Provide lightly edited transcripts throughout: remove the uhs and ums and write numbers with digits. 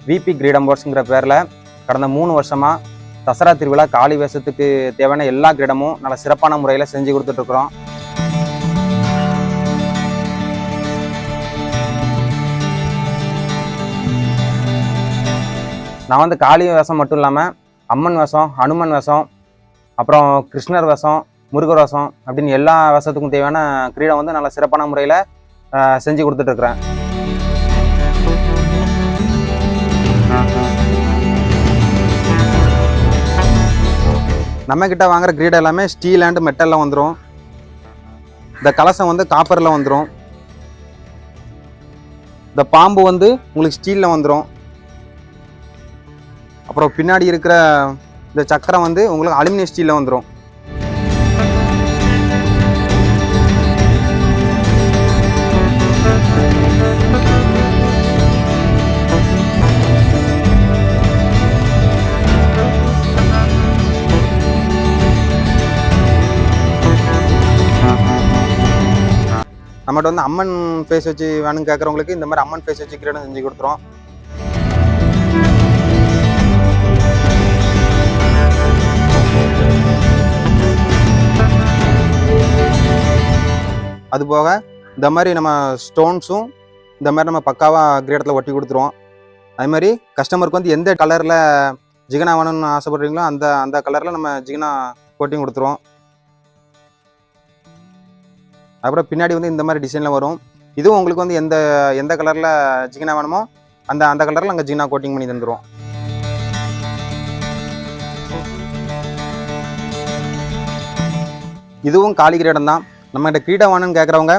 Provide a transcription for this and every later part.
VP கிரீடம் ஒர்க்ஸ்ங்கிற பேரில் கடந்த 3 வருஷமாக தசரா திருவிழா காளி வேஷத்துக்கு தேவையான எல்லா கிரீடமும் நல்ல சிறப்பான முறையில் செஞ்சு கொடுத்துட்ருக்குறோம். நான் வந்து காளி வேஷம் மட்டும் இல்லாமல் அம்மன் வேஷம், ஹனுமன் வேஷம், அப்புறம் கிருஷ்ணர் வேஷம், முருகர் வேஷம் அப்படின்னு எல்லா வேஷத்துக்கும் தேவையான கிரீடம் வந்து நல்ல சிறப்பான முறையில் செஞ்சு கொடுத்துட்ருக்குறேன். நம்மக்கிட்ட வாங்குற கிரீடம் எல்லாமே ஸ்டீல் அண்ட் மெட்டலில் வந்துடும். இந்த கலசம் வந்து காப்பரில் வந்துடும். இந்த பாம்பு வந்து உங்களுக்கு ஸ்டீலில் வந்துடும். அப்புறம் பின்னாடி இருக்கிற இந்த சக்கரம் வந்து உங்களுக்கு அலுமினியம் ஸ்டீலில் வந்துடும். நம்மகிட்ட வந்து அம்மன் ஃபேஸ் வச்சு வேணும்னு கேட்குறவங்களுக்கு இந்த மாதிரி அம்மன் ஃபேஸ் வச்சு கிரீடம் செஞ்சு கொடுத்துரும். அதுபோக இந்த மாதிரி நம்ம ஸ்டோன்ஸும் இந்த மாதிரி நம்ம பக்காவாக கிரீடத்தில் ஒட்டி கொடுத்துருவோம். அது மாதிரி கஸ்டமருக்கு வந்து எந்த கலரில் ஜிகனா வேணும்னு ஆசைப்படுறீங்களோ அந்த கலரில் நம்ம ஜிகனா கோட்டிங் கொடுத்துருவோம். அப்புறம் பின்னாடி வந்து இந்த மாதிரி டிசைனில் வரும். இதுவும் உங்களுக்கு வந்து எந்த கலரில் ஜிகினா வேணுமோ அந்த கலரில் அங்கே ஜிகினா கோட்டிங் பண்ணி தந்துடுவோம். இதுவும் காளி கிரீடம் தான். நம்மகிட்ட கிரீடம் வேணும்னு கேட்குறவங்க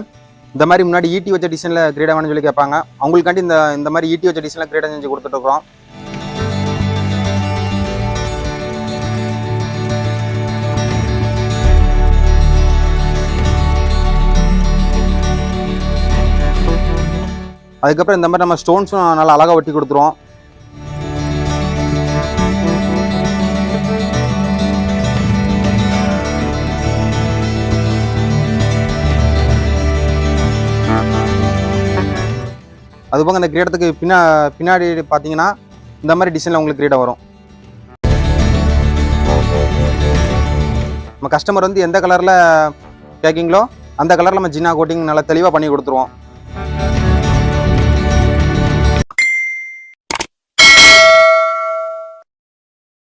இந்த மாதிரி முன்னாடி ஈட்டி வச்ச டிசைனில் கிரீடம் வேணும்னு சொல்லி கேட்பாங்க. அவங்களுக்காண்டி இந்த மாதிரி ஈட்டி வச்ச டிசைனில் கிரீடம் செஞ்சு கொடுத்துட்ருக்குறோம். அதுக்கப்புறம் இந்த மாதிரி நம்ம ஸ்டோன்ஸும் நல்லா அழகாக ஒட்டி கொடுத்துருவோம். அதுபோக இந்த கிரீடத்துக்கு பின்னாடி பார்த்தீங்கன்னா இந்த மாதிரி டிசைனில் உங்களுக்கு கிரீடம் வரும். நம்ம கஸ்டமர் வந்து எந்த கலரில் கேட்கிங்களோ அந்த கலரில் நம்ம ஜின்னா கோட்டிங் நல்லா தெளிவாக பண்ணி கொடுத்துருவோம்.